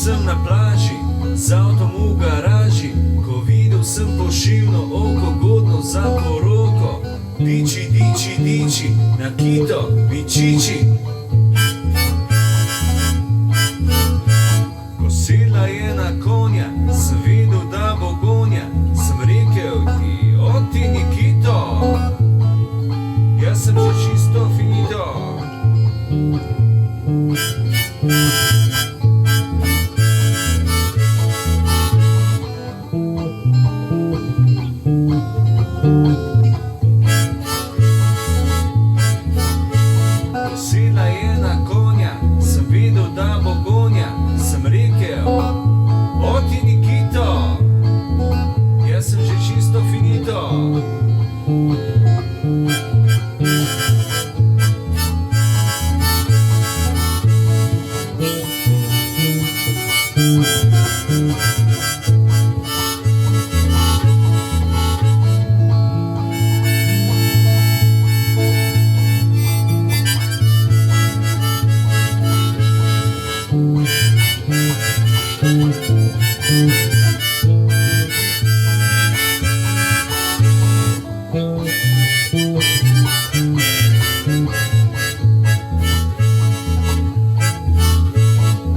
sem na plaži, z avtom v garaži, ko videl sem pošivno oko, godno za poroko. Diči, diči, diči, Nakito, bičiči. Ko sedla je na konja, sem vedel, da bo gonja. Sem rekel ti, o ti Nikito, jaz sem že čisto finito. Ko sedla je na konja, sem vedel, da bo gonja. Sem rekel, o ti Nikito, jaz sem že čisto finito.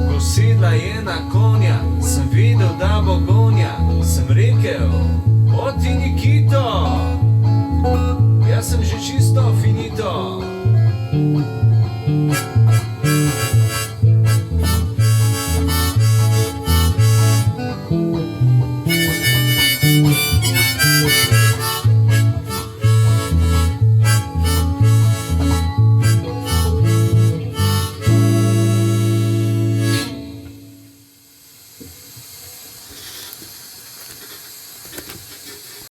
Ko sedla je na konja, sem vedel, da bo gonja. Sem rekel, o ti Nikito,